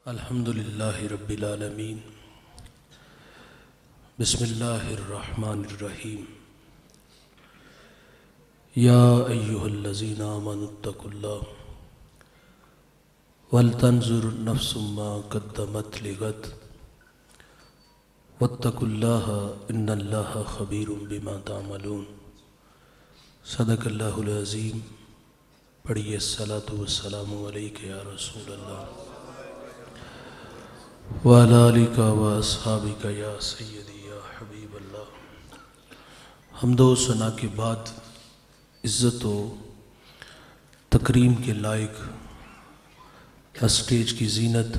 الحمدللہ رب العالمین بسم اللہ الرحمن الرحیم یا ایہا الذین آمنوا اتقوا اللہ ولتنظر نفس ما قدمت لغد واتقوا اللہ ان اللہ خبیر بما تعملون۔ صدق اللہ العظیم۔ پڑھیے الصلاۃ والسلام علیک یا رسول اللہ وعلی آلک واصحابک یا سیدی یا حبیب اللہ۔ حمد و ثنا کے بعد عزت و تکریم کے لائق اسٹیج کی زینت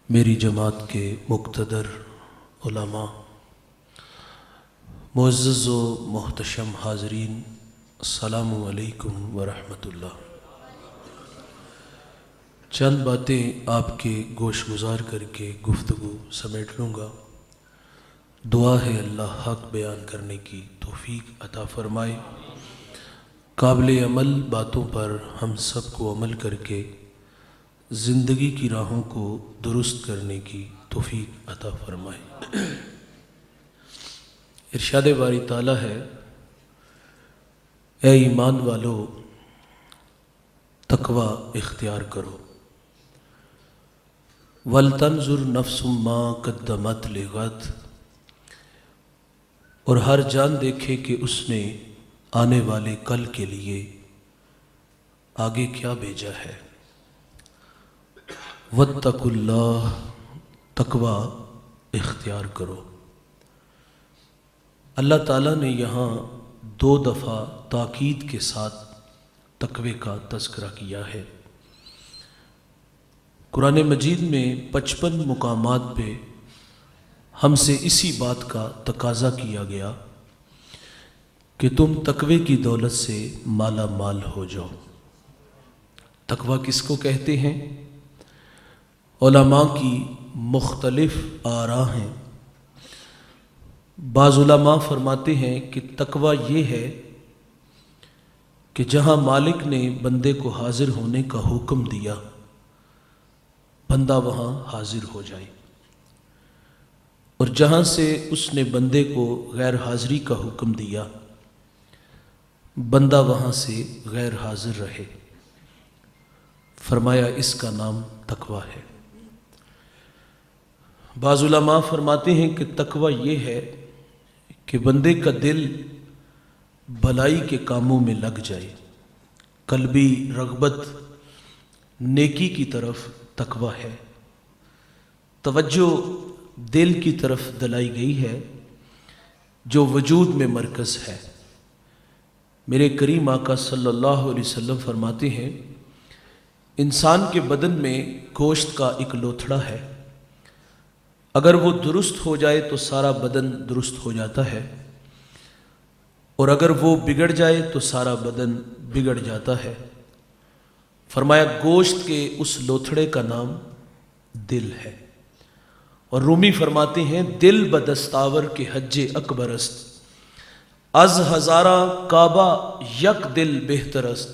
میری جماعت کے مقتدر علماء، معزز و محتشم حاضرین، السلام علیکم ورحمۃ اللہ۔ چند باتیں آپ کے گوش گزار کر کے گفتگو سمیٹ لوں گا۔ دعا ہے اللہ حق بیان کرنے کی توفیق عطا فرمائے، قابل عمل باتوں پر ہم سب کو عمل کر کے زندگی کی راہوں کو درست کرنے کی توفیق عطا فرمائے۔ ارشاد باری تعالیٰ ہے، اے ایمان والو تقوی اختیار کرو، وَلْتَنْظُرْ نَفْسٌ مَا قَدَّمَتْ لِغَدٍ، اور ہر جان دیکھے کہ اس نے آنے والے کل کے لیے آگے کیا بھیجا ہے۔ وَاتَّقُوا اللَّهَ، تقوی اختیار کرو۔ اللہ تعالیٰ نے یہاں 2 دفعہ تاکید کے ساتھ تقوی کا تذکرہ کیا ہے۔ قرآن مجید میں 55 مقامات پہ ہم سے اسی بات کا تقاضا کیا گیا کہ تم تقوی کی دولت سے مالا مال ہو جاؤ۔ تقوی کس کو کہتے ہیں؟ علماء کی مختلف آراء ہیں۔ بعض علماء فرماتے ہیں کہ تقوی یہ ہے کہ جہاں مالک نے بندے کو حاضر ہونے کا حکم دیا، بندہ وہاں حاضر ہو جائے، اور جہاں سے اس نے بندے کو غیر حاضری کا حکم دیا، بندہ وہاں سے غیر حاضر رہے۔ فرمایا اس کا نام تقوی ہے۔ بعض علماء فرماتے ہیں کہ تقوی یہ ہے کہ بندے کا دل بھلائی کے کاموں میں لگ جائے، قلبی رغبت نیکی کی طرف تقوی ہے۔ توجہ دل کی طرف دلائی گئی ہے جو وجود میں مرکز ہے۔ میرے کریم آقا صلی اللہ علیہ وسلم فرماتے ہیں، انسان کے بدن میں گوشت کا ایک لوتھڑا ہے، اگر وہ درست ہو جائے تو سارا بدن درست ہو جاتا ہے، اور اگر وہ بگڑ جائے تو سارا بدن بگڑ جاتا ہے۔ فرمایا گوشت کے اس لوتھڑے کا نام دل ہے۔ اور رومی فرماتے ہیں، دل بدستاور کے حج اکبر است، از ہزارہ کعبہ یک دل بہتر است،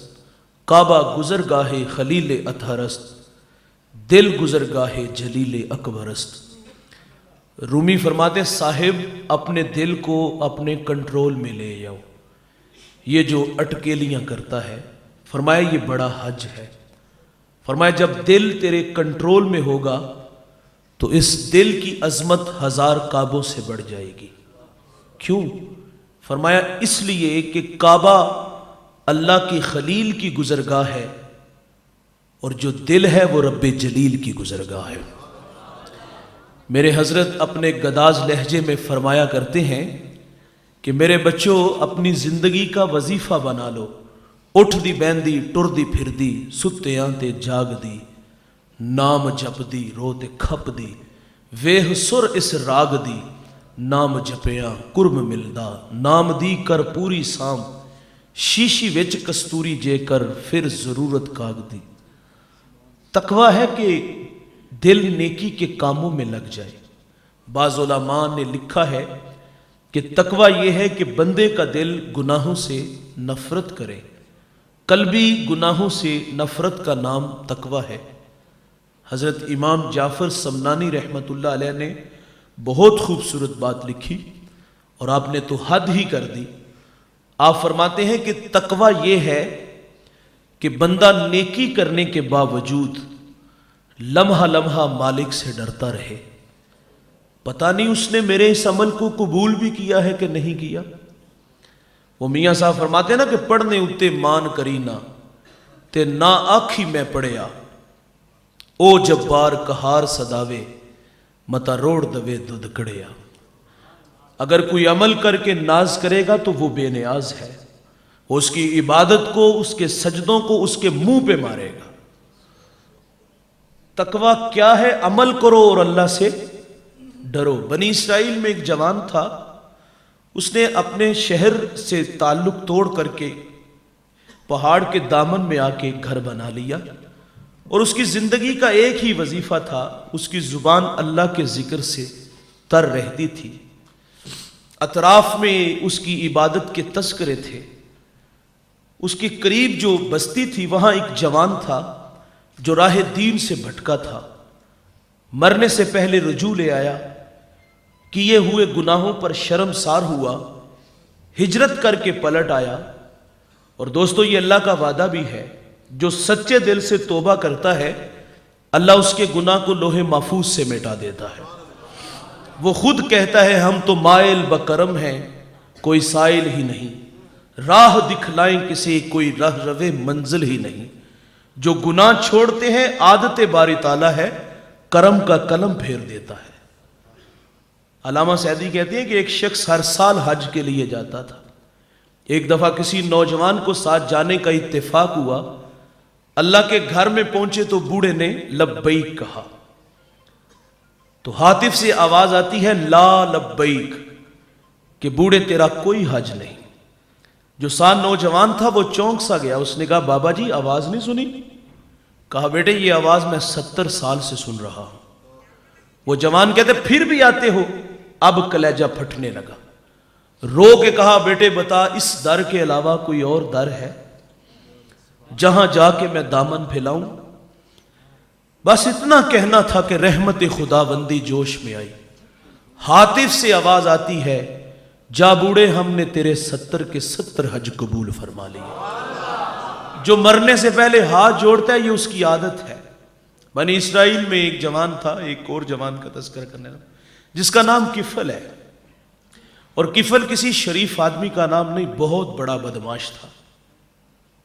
کعبہ گزرگاہ خلیل اطہر است، دل گزرگاہ جلیل اکبر است۔ رومی فرماتے ہیں، صاحب اپنے دل کو اپنے کنٹرول میں لے جاؤ، یہ جو اٹکیلیاں کرتا ہے، فرمایا یہ بڑا حج ہے۔ فرمایا جب دل تیرے کنٹرول میں ہوگا تو اس دل کی عظمت 1000 کعبوں سے بڑھ جائے گی۔ کیوں؟ فرمایا اس لیے کہ کعبہ اللہ کی خلیل کی گزرگاہ ہے، اور جو دل ہے وہ رب جلیل کی گزرگاہ ہے۔ میرے حضرت اپنے گداز لہجے میں فرمایا کرتے ہیں کہ میرے بچوں اپنی زندگی کا وظیفہ بنا لو، اٹھ دی بہندی ٹر دی پھر دی، ستیاں تے جاگ دی، نام جپ دی رو تے کھپ دی، ویہ سر اس راگ دی، نام جپیاں کرم ملدا، نام دی کر پوری سام، شیشی وچ کستوری جے کر پھر ضرورت کاغ دی۔ تقوی ہے کہ دل نیکی کے کاموں میں لگ جائے۔ بعض علماء نے لکھا ہے کہ تقوی یہ ہے کہ بندے کا دل گناہوں سے نفرت کرے۔ قلبی گناہوں سے نفرت کا نام تقوی ہے۔ حضرت امام جعفر سمنانی رحمۃ اللہ علیہ نے بہت خوبصورت بات لکھی اور آپ نے تو حد ہی کر دی. آپ فرماتے ہیں کہ تقویٰ یہ ہے کہ بندہ نیکی کرنے کے باوجود لمحہ لمحہ مالک سے ڈرتا رہے. پتہ نہیں اس نے میرے اس عمل کو قبول بھی کیا ہے کہ نہیں کیا. وہ میاں صاحب فرماتے ہیں نا کہ پڑھنے اتے مان کری نہ تے نہ آکھی میں پڑھیا او جبار کہار صداوے متا روڑ دوے دودھ کڑیا. اگر کوئی عمل کر کے ناز کرے گا تو وہ بے نیاز ہے. وہ اس کی عبادت کو، اس کے سجدوں کو اس کے منہ پہ مارے گا. تقویٰ کیا ہے؟ عمل کرو اور اللہ سے ڈرو. بنی اسرائیل میں ایک جوان تھا، اس نے اپنے شہر سے تعلق توڑ کر کے پہاڑ کے دامن میں آ کے گھر بنا لیا، اور اس کی زندگی کا ایک ہی وظیفہ تھا، اس کی زبان اللہ کے ذکر سے تر رہتی تھی. اطراف میں اس کی عبادت کے تذکرے تھے. اس کے قریب جو بستی تھی وہاں ایک جوان تھا جو راہ دین سے بھٹکا تھا. مرنے سے پہلے رجوع لے آیا، کیے ہوئے گناہوں پر شرمسار ہوا، ہجرت کر کے پلٹ آیا. اور دوستو یہ اللہ کا وعدہ بھی ہے، جو سچے دل سے توبہ کرتا ہے اللہ اس کے گناہ کو لوح محفوظ سے مٹا دیتا ہے. وہ خود کہتا ہے ہم تو مائل بکرم ہیں کوئی سائل ہی نہیں، راہ دکھلائیں کسی کوئی راہ روے منزل ہی نہیں. جو گناہ چھوڑتے ہیں عادت باری تعالیٰ ہے، کرم کا قلم پھیر دیتا ہے. علامہ سعدی کہتے ہیں کہ ایک شخص ہر سال حج کے لیے جاتا تھا. ایک دفعہ کسی نوجوان کو ساتھ جانے کا اتفاق ہوا. اللہ کے گھر میں پہنچے تو بوڑھے نے لبیک کہا تو ہاتف سے آواز آتی ہے لا لبیک، کہ بوڑھے تیرا کوئی حج نہیں. جو ساتھ نوجوان تھا وہ چونک سا گیا. اس نے کہا بابا جی آواز نہیں سنی؟ کہا بیٹے یہ آواز میں 70 سال سے سن رہا ہوں. وہ جوان کہتے پھر بھی آتے ہو؟ اب کلیجہ پھٹنے لگا. رو کے کہا بیٹے بتا اس در کے علاوہ کوئی اور در ہے جہاں جا کے میں دامن پھیلاؤں؟ بس اتنا کہنا تھا کہ رحمت خدا بندی جوش میں آئی. ہاتف سے آواز آتی ہے جا بوڑھے ہم نے تیرے 70 کے 70 حج قبول فرما لیے. جو مرنے سے پہلے ہاتھ جوڑتا ہے یہ اس کی عادت ہے. بنی اسرائیل میں ایک جوان تھا، ایک اور جوان کا تذکرہ کرنے لگا جس کا نام کفل ہے. اور کفل کسی شریف آدمی کا نام نہیں، بہت بڑا بدماش تھا.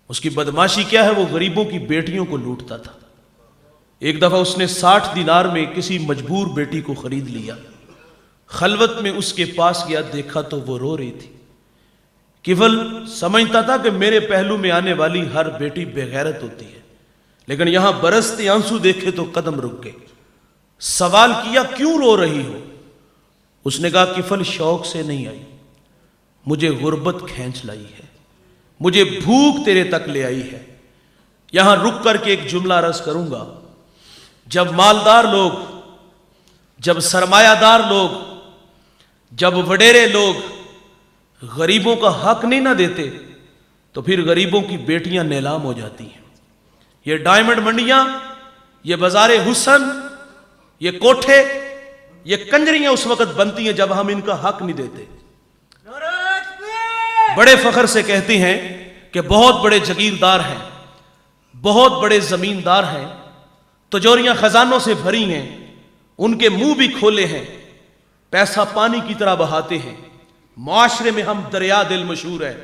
اس کی بدماشی کیا ہے؟ وہ غریبوں کی بیٹیوں کو لوٹتا تھا. ایک دفعہ اس نے 60 دینار میں کسی مجبور بیٹی کو خرید لیا. خلوت میں اس کے پاس گیا، دیکھا تو وہ رو رہی تھی. کفل سمجھتا تھا کہ میرے پہلو میں آنے والی ہر بیٹی بے غیرت ہوتی ہے، لیکن یہاں برستے آنسو دیکھے تو قدم رک گئے. سوال کیا کیوں رو رہی ہو؟ اس نے کہا کفل شوق سے نہیں آئی، مجھے غربت کھینچ لائی ہے، مجھے بھوک تیرے تک لے آئی ہے. یہاں رک کر کے ایک جملہ عرض کروں گا. جب مالدار لوگ، جب سرمایہ دار لوگ، جب وڈیرے لوگ غریبوں کا حق نہیں نہ دیتے تو پھر غریبوں کی بیٹیاں نیلام ہو جاتی ہیں. یہ ڈائمنڈ منڈیاں، یہ بازار حسن، یہ کوٹھے، یہ کنجریاں اس وقت بنتی ہیں جب ہم ان کا حق نہیں دیتے. بڑے فخر سے کہتے ہیں کہ بہت بڑے جگیردار ہیں، بہت بڑے زمیندار ہیں، تجوریاں خزانوں سے بھری ہیں، ان کے منہ بھی کھولے ہیں، پیسہ پانی کی طرح بہاتے ہیں. معاشرے میں ہم دریا دل مشہور ہے،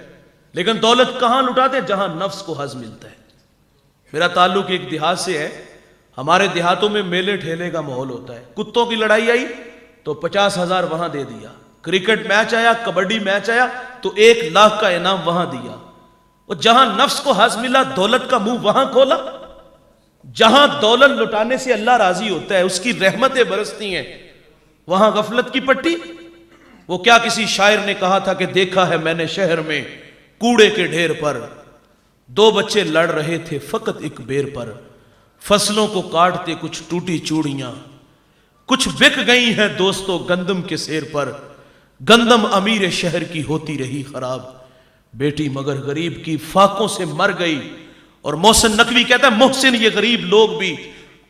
لیکن دولت کہاں لٹاتے؟ جہاں نفس کو حظ ملتا ہے. میرا تعلق ایک دیہات سے ہے. ہمارے دیہاتوں میں میلے ٹھیلے کا ماحول ہوتا ہے. کتوں کی لڑائی آئی تو 50,000 وہاں دے دیا. کرکٹ میچ آیا، کبڈی میچ آیا تو 1 لاکھ کا انعام وہاں دیا. اور جہاں نفس کو حظ ملا دولت کا منہ وہاں کھولا. جہاں دولت لٹانے سے اللہ راضی ہوتا ہے، اس کی رحمتیں برستی ہیں، وہاں غفلت کی پٹی. وہ کیا کسی شاعر نے کہا تھا کہ دیکھا ہے میں نے شہر میں کوڑے کے ڈھیر پر 2 بچے لڑ رہے تھے فقط ایک بیر پر. فصلوں کو کاٹتے کچھ ٹوٹی چوڑیاں، کچھ بک گئی ہیں دوستوں گندم کے سیر پر. گندم امیر شہر کی ہوتی رہی خراب، بیٹی مگر غریب کی فاقوں سے مر گئی. اور محسن نقوی کہتا ہے محسن یہ غریب لوگ بھی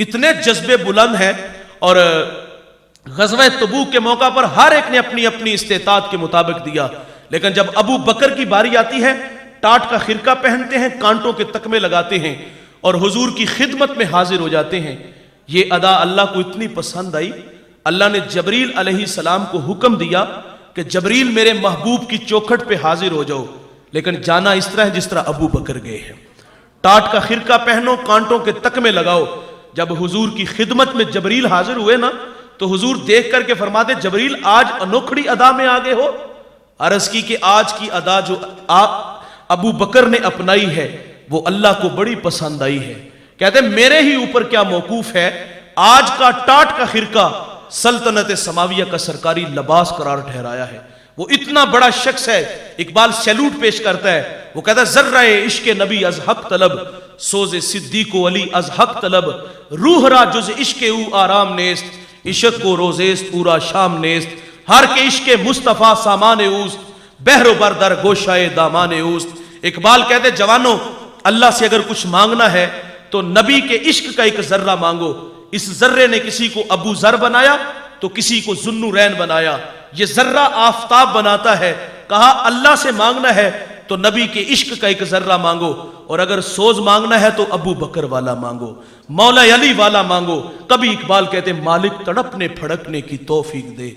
اتنے جذبے بلند ہیں. اور غزوہ تبوک کے موقع پر ہر ایک نے اپنی اپنی استطاعت کے مطابق دیا. لیکن جب ابو بکر کی باری آتی ہے، ٹاٹ کا خرقہ پہنتے ہیں، کانٹوں کے تکمے لگاتے ہیں اور حضور کی خدمت میں حاضر ہو جاتے ہیں. یہ ادا اللہ کو اتنی پسند آئی، اللہ نے جبریل علیہ السلام کو حکم دیا کہ جبریل میرے محبوب کی چوکھٹ پہ حاضر ہو جاؤ. لیکن جانا اس طرح جس طرح ابو بکر گئے ہیں. ٹاٹ کا خرقہ پہنو، کانٹوں کے تکمے لگاؤ. جب حضور کی خدمت میں جبریل حاضر ہوئے نا تو حضور دیکھ کر کے فرماتے جبریل آج انوکھڑی ادا میں آگے ہو. عرض کی کہ آج کی ادا جو ابو بکر نے اپنائی ہے وہ اللہ کو بڑی پسند آئی ہے. کہتے میرے ہی اوپر کیا موقوف ہے، آج کا ٹاٹ کا خرقہ سلطنت سماویہ کا سرکاری لباس قرار ٹھہرایا ہے. وہ اتنا بڑا شخص ہے. اقبال سیلوٹ پیش کرتا ہے، وہ کہتا ہے ذرہ عشق نبی از حق طلب، سوز صدیق و علی از حق طلب، روح را جز عشق او آرام نیست، عشق کو روزیست پورا شام نیست، ہر کے عشق مصطفیٰ سامان اوست، بحر و بردر گوشائے دامان اوست. اقبال کہتے جوانوں، اللہ سے اگر کچھ مانگنا ہے تو نبی کے عشق کا ایک ذرہ مانگو. اس ذرے نے کسی کو ابو ذر بنایا تو کسی کو ذوالنورین بنایا. یہ ذرہ آفتاب بناتا ہے. کہا اللہ سے مانگنا ہے تو نبی کے عشق کا ایک ذرہ مانگو، اور اگر سوز مانگنا ہے تو ابو بکر والا مانگو، مولا علی والا مانگو. کبھی اقبال کہتے مالک تڑپنے پھڑکنے کی توفیق دے،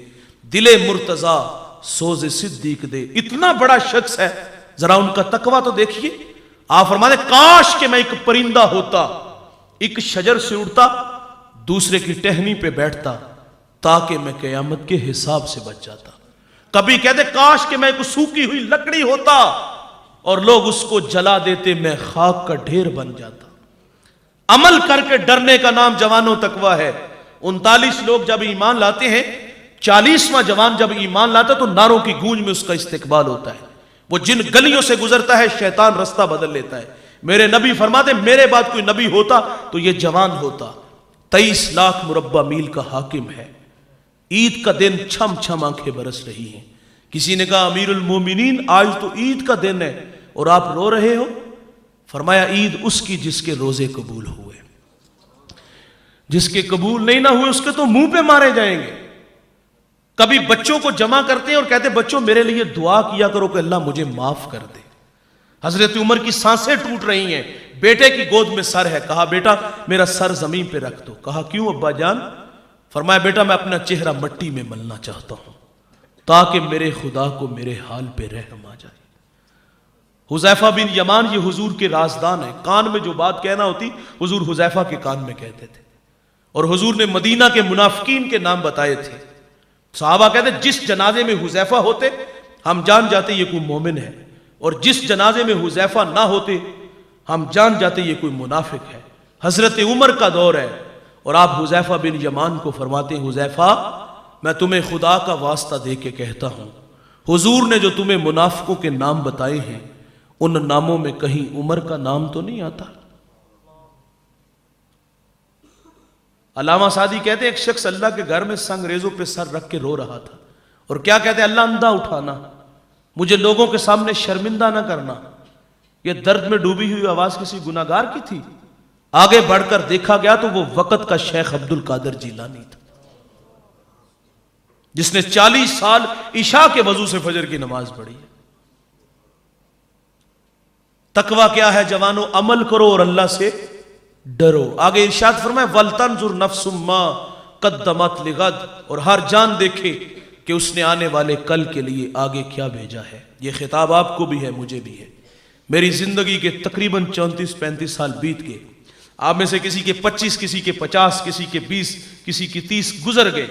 دل مرتضیٰ سوز صدیق دے. اتنا بڑا شخص ہے، ذرا ان کا تقویٰ تو دیکھیے. آپ فرماتے کاش کہ میں ایک پرندہ ہوتا، ایک شجر سے اڑتا، دوسرے کی ٹہنی پہ بیٹھتا تاکہ میں قیامت کے حساب سے بچ جاتا. کبھی کہتے کاش کہ میں ایک سوکھی ہوئی لکڑی ہوتا اور لوگ اس کو جلا دیتے، میں خاک کا ڈھیر بن جاتا. عمل کر کے ڈرنے کا نام جوانوں تقویٰ ہے. 39 لوگ جب ایمان لاتے ہیں، 40واں جوان جب ایمان لاتا تو نعروں کی گونج میں اس کا استقبال ہوتا ہے. وہ جن گلیوں سے گزرتا ہے شیطان رستہ بدل لیتا ہے. میرے نبی فرماتے میرے بعد کوئی نبی ہوتا تو یہ جوان ہوتا. 23 لاکھ مربع میل کا حاکم ہے. عید کا دن چھم چھم آنکھیں برس رہی ہیں. کسی نے کہا امیر المومنین آج تو عید کا دن ہے اور آپ رو رہے ہو. فرمایا عید اس کی جس کے روزے قبول ہوئے، جس کے قبول نہیں نہ ہوئے اس کے تو منہ پہ مارے جائیں گے. کبھی بچوں کو جمع کرتے ہیں اور کہتے بچوں میرے لیے دعا کیا کرو کہ اللہ مجھے معاف کر دے. حضرت عمر کی سانسیں ٹوٹ رہی ہیں، بیٹے کی گود میں سر ہے. کہا بیٹا میرا سر زمین پہ رکھ دو. کہا کیوں ابا جان؟ فرمایا بیٹا میں اپنا چہرہ مٹی میں ملنا چاہتا ہوں تاکہ میرے خدا کو میرے حال پہ رحم آ جائے. حذیفہ بن یمان یہ حضور کے رازدان ہیں. کان میں جو بات کہنا ہوتی حضور حذیفہ کے کان میں کہتے تھے. اور حضور نے مدینہ کے منافقین کے نام بتائے تھے. صحابہ کہتے جس جنازے میں حذیفہ ہوتے ہم جان جاتے یہ کوئی مومن ہے، اور جس جنازے میں حذیفہ نہ ہوتے ہم جان جاتے یہ کوئی منافق ہے. حضرت عمر کا دور ہے اور آپ حذیفہ بن یمان کو فرماتے ہیں حذیفہ میں تمہیں خدا کا واسطہ دے کے کہتا ہوں حضور نے جو تمہیں منافقوں کے نام بتائے ہیں ان ناموں میں کہیں عمر کا نام تو نہیں آتا. علامہ سعدی کہتے ہیں ایک شخص اللہ کے گھر میں سنگ ریزوں پہ سر رکھ کے رو رہا تھا اور کیا کہتے ہیں اللہ اندھا اٹھانا، مجھے لوگوں کے سامنے شرمندہ نہ کرنا. یہ درد میں ڈوبی ہوئی آواز کسی گناہگار کی تھی. آگے بڑھ کر دیکھا گیا تو وہ وقت کا شیخ عبد القادر جیلانی تھا جس نے 40 سال عشاء کے وضو سے فجر کی نماز پڑھی. تقویٰ کیا ہے جوانوں؟ عمل کرو اور اللہ سے ڈرو. آگے ارشاد فرمائے وَلْتَنْظُرْ نَفْسٌ مَا قَدَّمَتْ لِغَدٍ، اور ہر جان دیکھے کہ اس نے آنے والے کل کے لیے آگے کیا بھیجا ہے. یہ خطاب آپ کو بھی ہے مجھے بھی ہے. میری زندگی کے تقریباً 34-35 سال بیت گئے. آپ میں سے کسی کے 25، کسی کے 50، کسی کے 20، کسی کی 30 گزر گئے.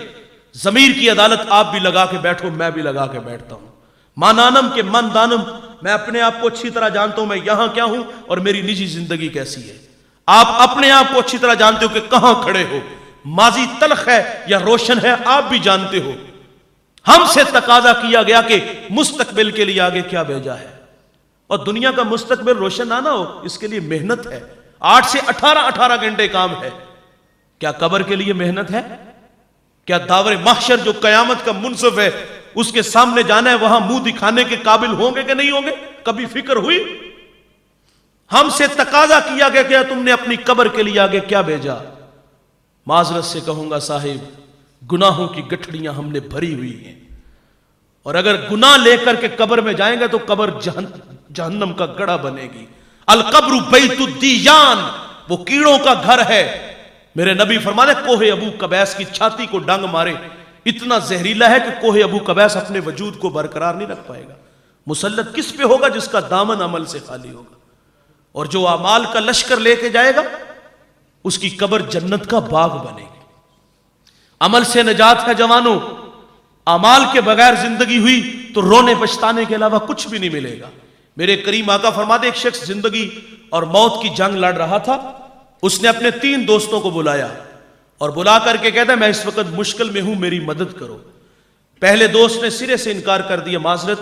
ضمیر کی عدالت آپ بھی لگا کے بیٹھو، میں بھی لگا کے بیٹھتا ہوں. مانانم کے من دانم، میں اپنے آپ کو اچھی طرح جانتا ہوں میں یہاں کیا ہوں اور میری نجی زندگی کیسی ہے. آپ اپنے آپ کو اچھی طرح جانتے ہو کہ کہاں کھڑے ہو، ماضی تلخ ہے یا روشن ہے آپ بھی جانتے ہو. ہم سے تقاضا کیا گیا کہ مستقبل کے لیے آگے کیا بھیجا ہے، اور دنیا کا مستقبل روشن نہ ہو اس کے لیے محنت ہے. 8 سے 18 گھنٹے کام ہے. کیا قبر کے لیے محنت ہے؟ کیا داور محشر جو قیامت کا منصف ہے اس کے سامنے جانا ہے وہاں منہ دکھانے کے قابل ہوں گے کہ نہیں ہوں گے؟ کبھی فکر ہوئی؟ ہم سے تقاضا کیا گیا کہ تم نے اپنی قبر کے لیے آگے کیا بھیجا. معذرت سے کہوں گا صاحب، گناہوں کی گٹھڑیاں ہم نے بھری ہوئی ہیں، اور اگر گناہ لے کر کے قبر میں جائیں گے تو قبر جہنم کا گڑھا بنے گی۔ القبر بیت الدیان، وہ کیڑوں کا گھر ہے۔ میرے نبی فرماتے کوہ ابو قبیس کی چھاتی کو ڈنگ مارے، اتنا زہریلا ہے کہ کوہ ابو قبیس اپنے وجود کو برقرار نہیں رکھ پائے گا۔ مسلط کس پہ ہوگا؟ جس کا دامن عمل سے خالی ہوگا، اور جو اعمال کا لشکر لے کے جائے گا اس کی قبر جنت کا باغ بنے گی۔ عمل سے نجات ہے جوانوں، اعمال کے بغیر زندگی ہوئی تو رونے پچھتانے کے علاوہ کچھ بھی نہیں ملے گا۔ میرے کریم آقا فرماتے ایک شخص زندگی اور موت کی جنگ لڑ رہا تھا، اس نے اپنے 3 دوستوں کو بلایا اور بلا کر کے کہتا ہے میں اس وقت مشکل میں ہوں، میری مدد کرو۔ پہلے دوست نے سرے سے انکار کر دیا، معذرت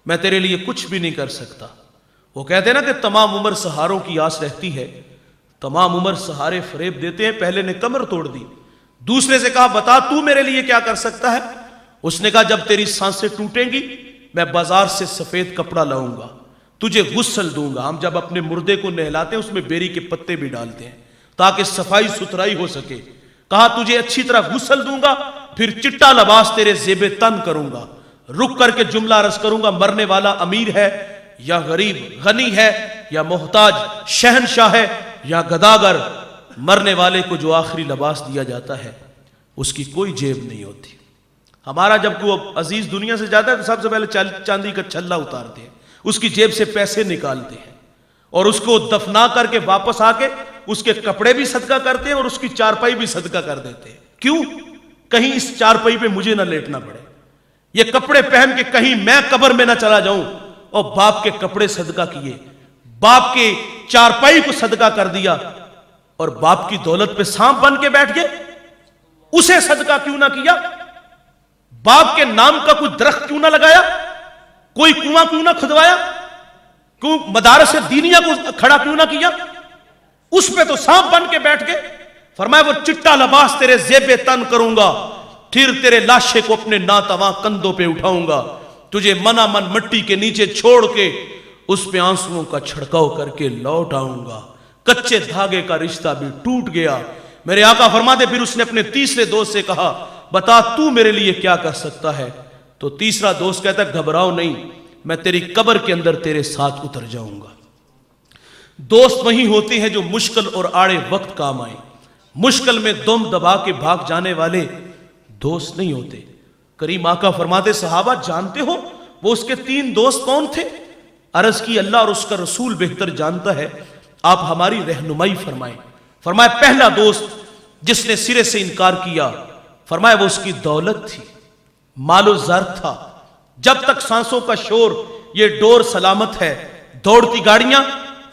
میں تیرے لیے کچھ بھی نہیں کر سکتا۔ وہ کہتے ہیں نا کہ تمام عمر سہاروں کی آس رہتی ہے، تمام عمر سہارے فریب دیتے ہیں۔ پہلے نے کمر توڑ دی، دوسرے سے کہا بتا تو میرے لیے کیا کر سکتا ہے؟ اس نے کہا جب تیری سانسیں ٹوٹیں گی میں بازار سے سفید کپڑا لاؤں گا، تجھے غسل دوں گا۔ ہم جب اپنے مردے کو نہلاتے ہیں اس میں بیری کے پتے بھی ڈالتے ہیں تاکہ صفائی ستھرائی ہو سکے۔ کہا تجھے اچھی طرح غسل دوں گا، پھر چٹا لباس تیرے زیب تن کروں گا، رک کر کے جملہ عرض کروں گا مرنے والا امیر ہے یا غریب، غنی ہے یا محتاج، شہنشاہ ہے یا گداگر، مرنے والے کو جو آخری لباس دیا جاتا ہے اس کی کوئی جیب نہیں ہوتی۔ ہمارا جب کوئی عزیز دنیا سے جاتا ہے تو سب سے پہلے چاندی کا چھلا اتارتے ہیں، اس کی جیب سے پیسے نکالتے ہیں اور اس کو دفنا کر کے واپس آ کے اس کے کپڑے بھی صدقہ کرتے ہیں اور اس کی چارپائی بھی صدقہ کر دیتے ہیں۔ کیوں؟ کہیں اس چارپائی پہ مجھے نہ لیٹنا پڑے، یہ کپڑے پہن کے کہیں میں قبر میں نہ چلا جاؤں۔ اور باپ کے کپڑے صدقہ کیے، باپ کے چارپائی کو صدقہ کر دیا، اور باپ کی دولت پہ سانپ بن کے بیٹھ گئے، اسے صدقہ کیوں نہ کیا؟ باپ کے نام کا کوئی درخت کیوں نہ لگایا؟ کوئی کنواں کیوں نہ کھدوایا؟ کیوں مدارس دینیہ کو کھڑا کیوں نہ کیا؟ اس پہ تو سانپ بن کے بیٹھ گئے۔ فرمایا وہ چٹا لباس تیرے زیب تن کروں گا، پھر تیرے لاشے کو اپنے ناتواں کندھوں پہ اٹھاؤں گا، تجھے منا من مٹی کے نیچے چھوڑ کے اس پہ آنسوؤں کا چھڑکاؤ کر کے لوٹ آؤں گا۔ کچے دھاگے کا رشتہ بھی ٹوٹ گیا۔ میرے آقا فرماتے پھر اس نے اپنے تیسرے دوست سے کہا بتا تو میرے لیے کیا کر سکتا ہے؟ تو تیسرا دوست کہتا ہے گھبراؤ نہیں، میں تیری قبر کے اندر تیرے ساتھ اتر جاؤں گا۔ دوست وہی ہوتے ہیں جو مشکل اور آڑے وقت کام آئیں، مشکل میں دم دبا کے بھاگ جانے والے دوست نہیں ہوتے۔ کریم آقا فرماتے صحابہ جانتے ہو وہ اس کے 3 دوست کون تھے؟ عرض کی اللہ اور اس کا رسول بہتر جانتا ہے، آپ ہماری رہنمائی فرمائیں۔ فرمایا پہلا دوست جس نے سرے سے انکار کیا، فرمایا وہ اس کی دولت تھی، مال و زر تھا۔ جب تک سانسوں کا شور، یہ ڈور سلامت ہے، دوڑتی گاڑیاں،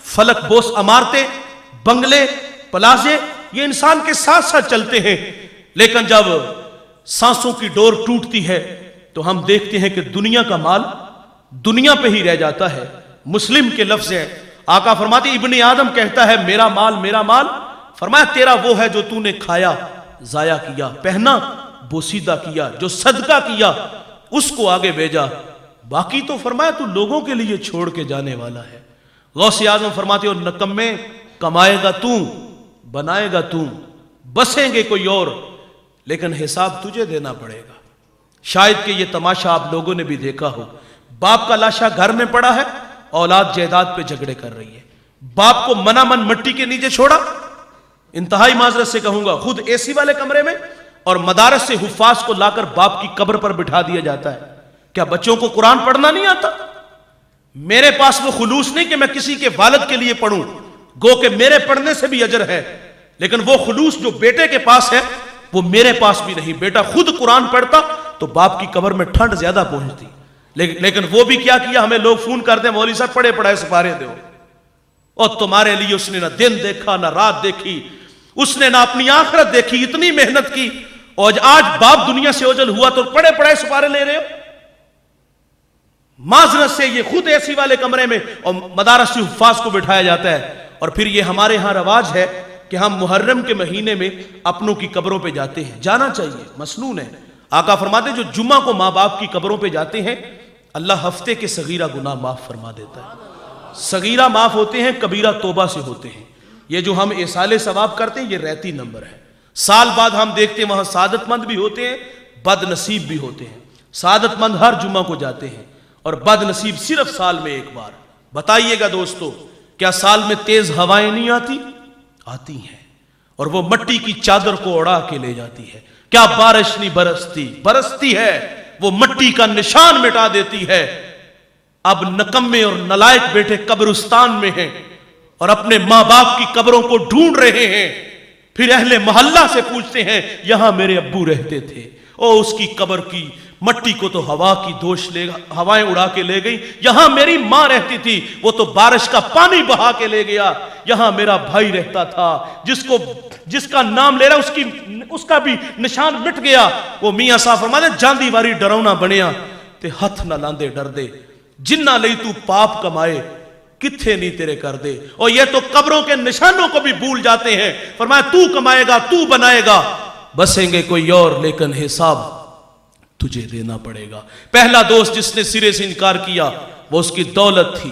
فلک بوس عمارتیں، بنگلے، پلازے، یہ انسان کے ساتھ ساتھ چلتے ہیں، لیکن جب سانسوں کی ڈور ٹوٹتی ہے تو ہم دیکھتے ہیں کہ دنیا کا مال دنیا پہ ہی رہ جاتا ہے۔ مسلم کے لفظ ہے، آقا فرماتے ابن آدم کہتا ہے میرا مال میرا مال، فرمایا تیرا وہ ہے جو تو نے کھایا ضائع کیا، پہنا بوسیدہ کیا، جو صدقہ کیا اس کو آگے بھیجا، باقی تو فرمایا تو لوگوں کے لیے چھوڑ کے جانے والا ہے۔ غوث اعظم فرماتے اور نکمے کمائے گا تو، بنائے گا تو، بسیں گے کوئی اور، لیکن حساب تجھے دینا پڑے گا۔ شاید کہ یہ تماشا آپ لوگوں نے بھی دیکھا ہو، باپ کا لاشا گھر میں پڑا ہے، اولاد جائیداد پہ جھگڑے کر رہی ہے، باپ کو منا من مٹی کے نیچے چھوڑا، انتہائی معذرت سے کہوں گا خود اے سی والے کمرے میں، اور مدارس سے حفاظ کو لا کر باپ کی قبر پر بٹھا دیا جاتا ہے۔ کیا بچوں کو قرآن پڑھنا نہیں آتا؟ میرے پاس وہ خلوص نہیں کہ میں کسی کے والد کے لیے پڑھوں، گو کہ میرے پڑھنے سے بھی اجر ہے، لیکن وہ خلوص جو بیٹے کے پاس ہے وہ میرے پاس بھی نہیں۔ بیٹا خود قرآن پڑھتا تو باپ کی قبر میں ٹھنڈ زیادہ پہنچتی، لیکن وہ بھی کیا کیا، ہمیں لوگ فون کرتے ہیں مولوی صاحب پڑھے پڑھائے سپارے دو، اور تمہارے لیے اس نے نہ دن دیکھا نہ رات دیکھی، اس نے نہ اپنی آخرت دیکھی، اتنی محنت کی، اور آج باپ دنیا سے اوجل ہوا تو پڑھے پڑھائے سپارے لے رہے ہو۔ معذرت سے یہ خود اے سی والے کمرے میں اور مدارس سے حفاظ کو بٹھایا جاتا ہے، اور پھر یہ ہمارے ہاں رواج ہے کہ ہم محرم کے مہینے میں اپنوں کی قبروں پہ جاتے ہیں، جانا چاہیے، مسنون ہے۔ آقا فرماتے ہیں جو جمعہ کو ماں باپ کی قبروں پہ جاتے ہیں اللہ ہفتے کے صغیرہ گناہ معاف فرما دیتا ہے۔ صغیرہ معاف ہوتے ہیں، کبیرہ توبہ سے ہوتے ہیں۔ یہ جو ہم ایصال ثواب کرتے ہیں یہ رہتی نمبر ہے، سال بعد ہم دیکھتے ہیں وہاں سعادت مند بھی ہوتے ہیں، بد نصیب بھی ہوتے ہیں. سعادت مند ہر جمعہ کو جاتے ہیں اور بد نصیب صرف سال میں ایک بار. بتائیے گا دوستو، کیا سال میں تیز ہوائیں نہیں آتی؟ آتی ہیں، اور وہ مٹی کی چادر کو اڑا کے لے جاتی ہے. کیا بارش نہیں برستی ہے، وہ مٹی کا نشان مٹا دیتی ہے. اب نکمے اور نلائق بیٹے قبرستان میں ہیں اور اپنے ماں باپ کی قبروں کو ڈھونڈ رہے ہیں. پھر اہل محلہ سے پوچھتے ہیں یہاں میرے ابو رہتے تھے، او اس کی قبر کی مٹی کو تو ہوا کی دوش ہوائیں اڑا کے لے گئی. یہاں میری ماں رہتی تھی، وہ تو بارش کا پانی بہا کے لے گیا. یہاں میرا بھائی رہتا تھا، جس کا نام لے رہا اس کا بھی نشان مٹ گیا. وہ میاں صاحب فرماتے جاندی واری ڈرونا بنیا تے ہتھ نہ لاندے ڈر دے، جنہ لئی تو پاپ کمائے کتھے نہیں تیرے کر دے. اور یہ تو قبروں کے نشانوں کو بھی بھول جاتے ہیں. فرمایا تو کمائے گا، تو بنائے گا، بسیں گے کوئی اور لیکن حساب تجھے دینا پڑے گا. پہلا دوست جس نے سرے سے انکار کیا وہ اس کی دولت تھی.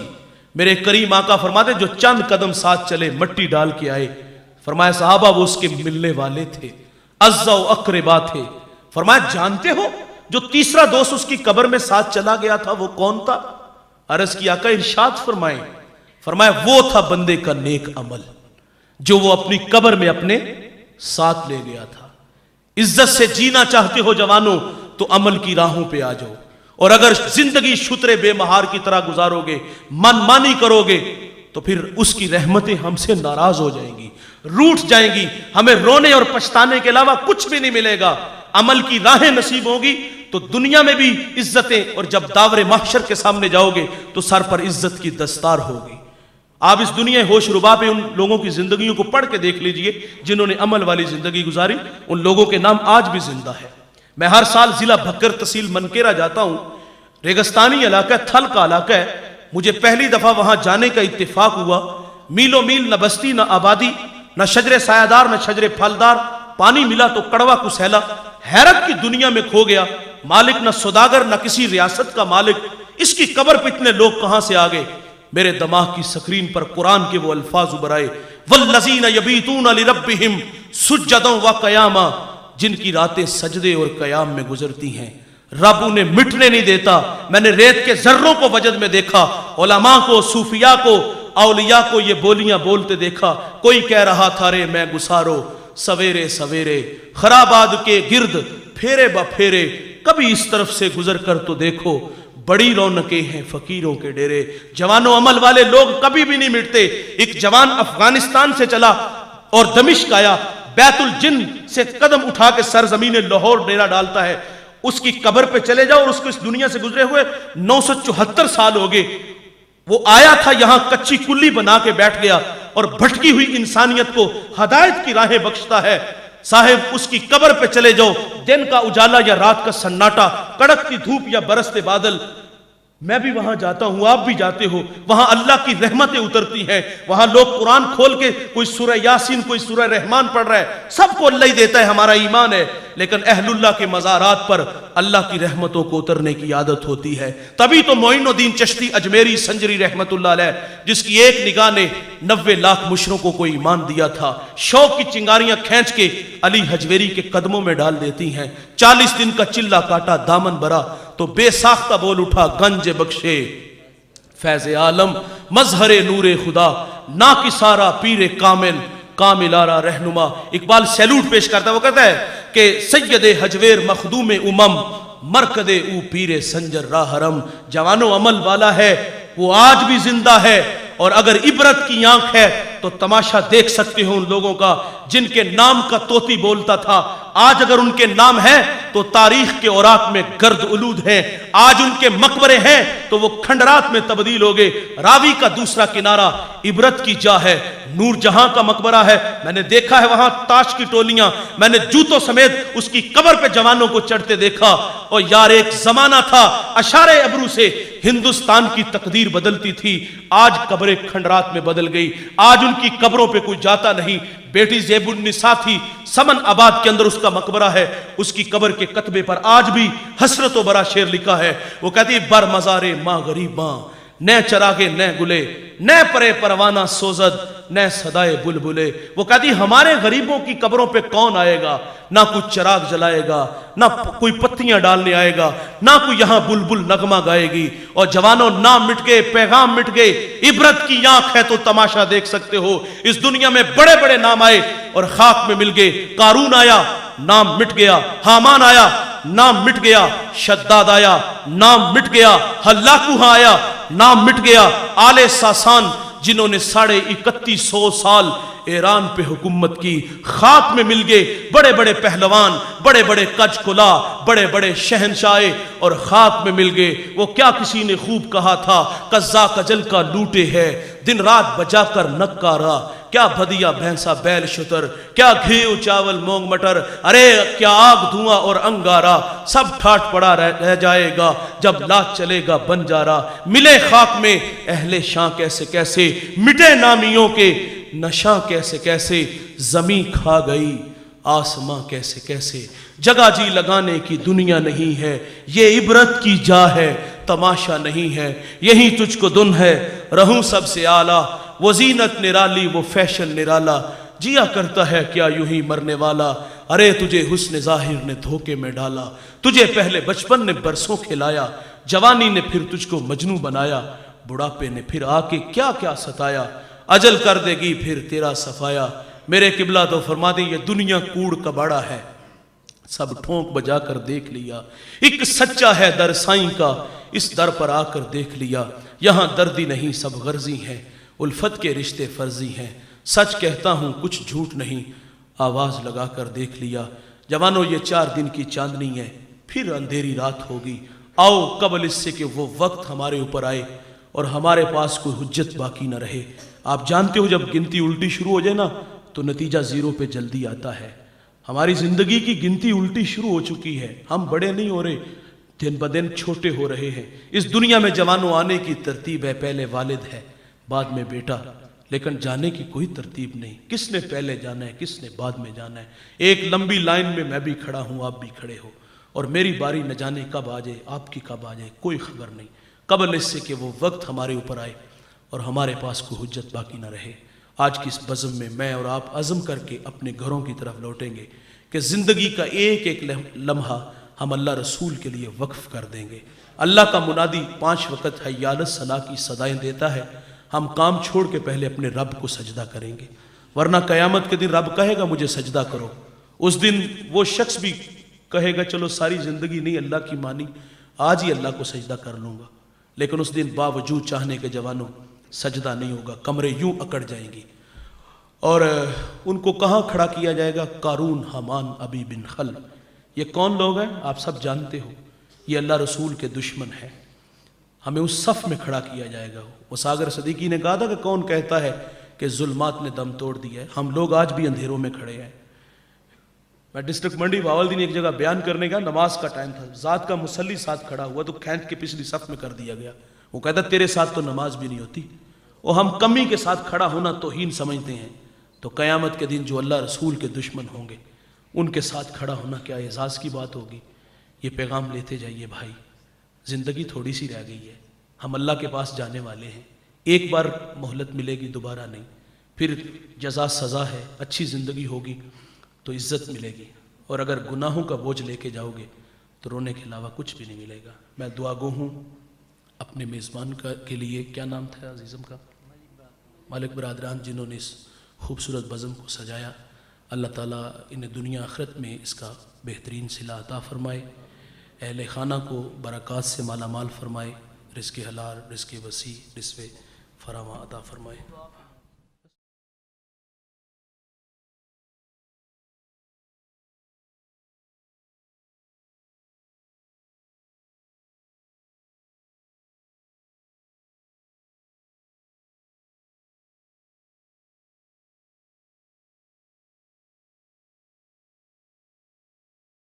میرے کریم آقا فرماتے جو چند قدم ساتھ چلے مٹی ڈال کے آئے. فرمایا صحابہ وہ اس کے ملنے والے تھے، عزا و اقربا تھے. فرمایا جانتے ہو جو تیسرا دوست اس کی قبر میں ساتھ چلا گیا تھا وہ کون تھا؟ عرض کی آقا ارشاد فرمائیں. فرمایا وہ تھا بندے کا نیک عمل جو وہ اپنی قبر میں اپنے ساتھ لے گیا تھا. عزت سے جینا چاہتے ہو جوانوں تو عمل کی راہوں پہ آ جاؤ، اور اگر زندگی شترے بے مہار کی طرح گزارو گے، من مانی کرو گے، تو پھر اس کی رحمتیں ہم سے ناراض ہو جائیں گی، روٹھ جائیں گی. ہمیں رونے اور پچھتانے کے علاوہ کچھ بھی نہیں ملے گا. عمل کی راہیں نصیب ہوگی تو دنیا میں بھی عزتیں، اور جب داور محشر کے سامنے جاؤ گے تو سر پر عزت کی دستار ہوگی. آپ اس دنیا ہوش ربا پہ ان لوگوں کی زندگیوں کو پڑھ کے دیکھ لیجئے جنہوں نے عمل والی زندگی گزاری. ان لوگوں کے نام آج بھی زندہ ہے. میں ہر سال ضلع بھکر تحصیل منکیرا جاتا ہوں. ریگستانی علاقہ، تھل کا علاقہ ہے. مجھے پہلی دفعہ وہاں جانے کا اتفاق ہوا. میلوں میل نہ بستی نہ آبادی، نہ شجر سایہ دار نہ شجر پھلدار. پانی ملا تو کڑوا کسیلا. حیرت کی دنیا میں کھو گیا. مالک نہ سوداگر نہ کسی ریاست کا مالک. اس کی قبر پہ اتنے لوگ کہاں سے آگے؟ میرے دماغ کی سکرین پر قرآن کے وہ الفاظ ابھر آئے، والذین یبیتون لربہم سجدا وقیاما، جن کی راتیں سجدے اور قیام میں گزرتی ہیں. رب انہیں مٹنے نہیں دیتا. میں نے ریت کے ذروں کو وجد میں دیکھا، علماء کو، صوفیاء کو، اولیاء کو یہ بولیاں بولتے دیکھا. کوئی کہہ رہا تھا رے میں گسارو سویرے سویرے، خراباد کے گرد پھیرے با پھیرے، کبھی اس طرف سے گزر کر تو دیکھو، بڑی رونقیں ہیں فقیروں کے ڈیرے. جوانوں عمل والے لوگ کبھی بھی نہیں مٹتے. ایک جوان افغانستان سے چلا اور دمشق آیا، بیت الجن سے قدم اٹھا کے سرزمین لاہور ڈیرا ڈالتا ہے. اس کی قبر پہ چلے جاؤ اور اس کو اس دنیا سے گزرے ہوئے 974 سال ہو گئے. وہ آیا تھا یہاں کچی کلی بنا کے بیٹھ گیا اور بھٹکی ہوئی انسانیت کو ہدایت کی راہیں بخشتا ہے. صاحب اس کی قبر پہ چلے جاؤ، دن کا اجالا یا رات کا سناٹا، کڑکتی دھوپ یا برستے بادل. میں بھی وہاں جاتا ہوں، آپ بھی جاتے ہو. وہاں اللہ کی رحمتیں اترتی ہیں. وہاں لوگ قرآن کھول کے کوئی سورہ یاسین کوئی سورہ رحمان پڑھ رہا ہے. سب کو اللہ ہی دیتا ہے، ہمارا ایمان ہے. لیکن اہل اللہ کے مزارات پر اللہ کی رحمتوں کو اترنے کی عادت ہوتی ہے. تبھی تو معین الدین چشتی اجمیری سنجری رحمت اللہ علیہ، جس کی ایک نگاہ نے 90 لاکھ مشرکوں کو ایمان دیا تھا، شوق کی چنگاریاں کھینچ کے علی حجویری کے قدموں میں ڈال دیتی ہیں. 40 دن کا چلا کاٹا دامن برا تو بے ساختہ بول اٹھا گنج بخشے فیض عالم مظہر نور خدا، نا کسارا پیر کامل کامل آرا رہنما. اقبال سیلوٹ پیش کرتا ہے، وہ کہتا ہے کہ سید حجویر مخدوم امم مرکد او پیر سنجر راہ حرم. جوانو عمل والا ہے، وہ آج بھی زندہ ہے. اور اگر عبرت کی آنکھ ہے تو تماشا دیکھ سکتے ہو ان لوگوں کا جن کے نام کا طوطی بولتا تھا. آج اگر ان کے نام ہیں تو تاریخ کے اوراق میں گرد الود ہیں. آج ان کے مقبرے ہیں تو وہ کھنڈرات میں تبدیل ہو گئے. راوی کا دوسرا کنارہ عبرت کی جا ہے. نور جہاں کا مقبرہ ہے، میں نے دیکھا ہے وہاں تاش کی ٹولیاں، میں نے جوتوں سمیت اس کی قبر پہ جوانوں کو چڑھتے دیکھا. اور یار ایک زمانہ تھا اشارے ابرو سے ہندوستان کی تقدیر بدلتی تھی. آج قبریں کھنڈرات میں بدل گئی. آج ان کی قبروں پہ کوئی جاتا نہیں. بیٹی زیب النساء تھی، سمن آباد کے اندر اس کا مقبرہ ہے. اس کی قبر کے کتبے پر آج بھی حسرت و برا شعر لکھا ہے. وہ کہتی بر مزارے ماں غریب ماں، نہ چراغے نہ گلے، نہ پرے پروانہ سوزد، نہ صدائے بلبلے. وہ کہتی ہمارے غریبوں کی قبروں پہ کون آئے گا؟ نہ کوئی چراغ جلائے گا، نہ کوئی پتیاں ڈالنے آئے گا، نہ کوئی یہاں بلبل نغمہ گائے گی. اور جوانوں، نام مٹ گئے، پیغام مٹ گئے. عبرت کی آنکھ ہے تو تماشا دیکھ سکتے ہو. اس دنیا میں بڑے بڑے نام آئے اور خاک میں مل گئے. قارون آیا، نام مٹ گیا. حامان آیا، نام مٹ گیا. شداد آیا، نام مٹ گیا. ہلاکو آیا، نام مٹ گیا. آل ساسان جنہوں نے 3150 سال ایران پہ حکومت کی، خاک میں مل گئے. بڑے بڑے پہلوان، بڑے بڑے کج کلا، بڑے بڑے شہنشاہ اور خاک میں مل گئے. وہ کیا کسی نے خوب کہا تھا، قزا کجل کا لوٹے ہے دن رات بجا کر نکارا. کیا بھدیا بھینسا بیل شتر، کیا گھیو چاول مونگ مٹر. ارے کیا آگ دھواں اور انگارا، سب ٹھاٹ پڑا رہ جائے گا جب لاش چلے گا بنجارا. ملے خاک میں اہل شاں کیسے کیسے، مٹے نامیوں کے نشاں کیسے کیسے. زمین کھا گئی آسماں کیسے کیسے. جگہ جی لگانے کی دنیا نہیں ہے، یہ عبرت کی جا ہے تماشا نہیں ہے. یہی تجھ کو دن ہے رہوں سب سے اعلیٰ، وہ زینت نرالی وہ فیشن نرالا. جیا کرتا ہے کیا یوں ہی مرنے والا، ارے تجھے حسن ظاہر نے دھوکے میں ڈالا. تجھے پہلے بچپن نے برسوں کھلایا، جوانی نے پھر تجھ کو مجنوں بنایا. بڑھاپے نے پھر آ کے کیا کیا ستایا، اجل کر دے گی پھر تیرا صفایا. میرے قبلہ تو فرما دیں یہ دنیا کوڑ کباڑا ہے، سب ٹھونک بجا کر دیکھ لیا. ایک سچا ہے در سائیں کا، اس در پر آ کر دیکھ لیا. یہاں دردی نہیں سب غرضی ہیں، الفت کے رشتے فرضی ہیں. سچ کہتا ہوں کچھ جھوٹ نہیں، آواز لگا کر دیکھ لیا. جوانوں یہ 4 دن کی چاندنی ہے، پھر اندھیری رات ہوگی. آؤ قبل اس سے کہ وہ وقت ہمارے اوپر آئے اور ہمارے پاس کوئی حجت باقی نہ رہے. آپ جانتے ہو جب گنتی الٹی شروع ہو جائے نا تو نتیجہ 0 پہ جلدی آتا ہے. ہماری زندگی کی گنتی الٹی شروع ہو چکی ہے. ہم بڑے نہیں ہو رہے، دن بدن چھوٹے ہو رہے ہیں. اس دنیا میں جوانوں آنے کی ترتیب ہے، پہلے والد ہے بعد میں بیٹا، لیکن جانے کی کوئی ترتیب نہیں. کس نے پہلے جانا ہے، کس نے بعد میں جانا ہے. ایک لمبی لائن میں میں بھی کھڑا ہوں، آپ بھی کھڑے ہو، اور میری باری نہ جانے کب آ جائے، آپ کی کب آ جائے کوئی خبر نہیں. قبل اس سے کہ وہ وقت ہمارے اوپر آئے اور ہمارے پاس کوئی حجت باقی نہ رہے. آج کی اس بزم میں میں اور آپ عزم کر کے اپنے گھروں کی طرف لوٹیں گے کہ زندگی کا ایک ایک لمحہ ہم اللہ رسول کے لیے وقف کر دیں گے. اللہ کا منادی 5 وقت حی علی الصلاۃ کی صدائیں دیتا ہے. ہم کام چھوڑ کے پہلے اپنے رب کو سجدہ کریں گے، ورنہ قیامت کے دن رب کہے گا مجھے سجدہ کرو. اس دن وہ شخص بھی کہے گا چلو ساری زندگی نہیں اللہ کی مانی، آج ہی اللہ کو سجدہ کر لوں گا. لیکن اس دن باوجود چاہنے کے جوانوں سجدہ نہیں ہوگا، کمرے یوں اکڑ جائیں گی. اور ان کو کہاں کھڑا کیا جائے گا؟ قارون، حامان، ابی بن خل. یہ کون لوگ ہیں آپ سب جانتے ہو، یہ اللہ رسول کے دشمن ہیں. ہمیں اس صف میں کھڑا کیا جائے گا. وہ ساگر صدیقی نے کہا تھا کہ کون کہتا ہے کہ ظلمات نے دم توڑ دیا ہے. ہم لوگ آج بھی اندھیروں میں کھڑے ہیں. میں ڈسٹرکٹ منڈی باولدین ایک جگہ بیان کرنے کا، نماز کا ٹائم تھا، ذات کا مصلی ساتھ کھڑا ہوا تو کھینچ کے پچھلی صف میں کر دیا گیا. وہ کہتا تیرے ساتھ تو نماز بھی نہیں ہوتی. اور ہم کمی کے ساتھ کھڑا ہونا توہین سمجھتے ہیں، تو قیامت کے دن جو اللہ رسول کے دشمن ہوں گے ان کے ساتھ کھڑا ہونا کیا اعزاز کی بات ہوگی. یہ پیغام لیتے جائیے بھائی، زندگی تھوڑی سی رہ گئی ہے، ہم اللہ کے پاس جانے والے ہیں. ایک بار مہلت ملے گی، دوبارہ نہیں. پھر جزا سزا ہے، اچھی زندگی ہوگی تو عزت ملے گی، اور اگر گناہوں کا بوجھ لے کے جاؤ گے تو رونے کے علاوہ کچھ بھی نہیں ملے گا. میں دعا گو ہوں اپنے میزبان کے لیے، کیا نام تھا عزیزم کا؟ مالک برادران، جنہوں نے اس خوبصورت بزم کو سجایا. اللہ تعالیٰ انہیں دنیا آخرت میں اس کا بہترین صلہ عطا فرمائے. اہل خانہ کو برکات سے مالا مال فرمائے، رزق حلال، رزق وسیع، رزق فراواں عطا فرمائے.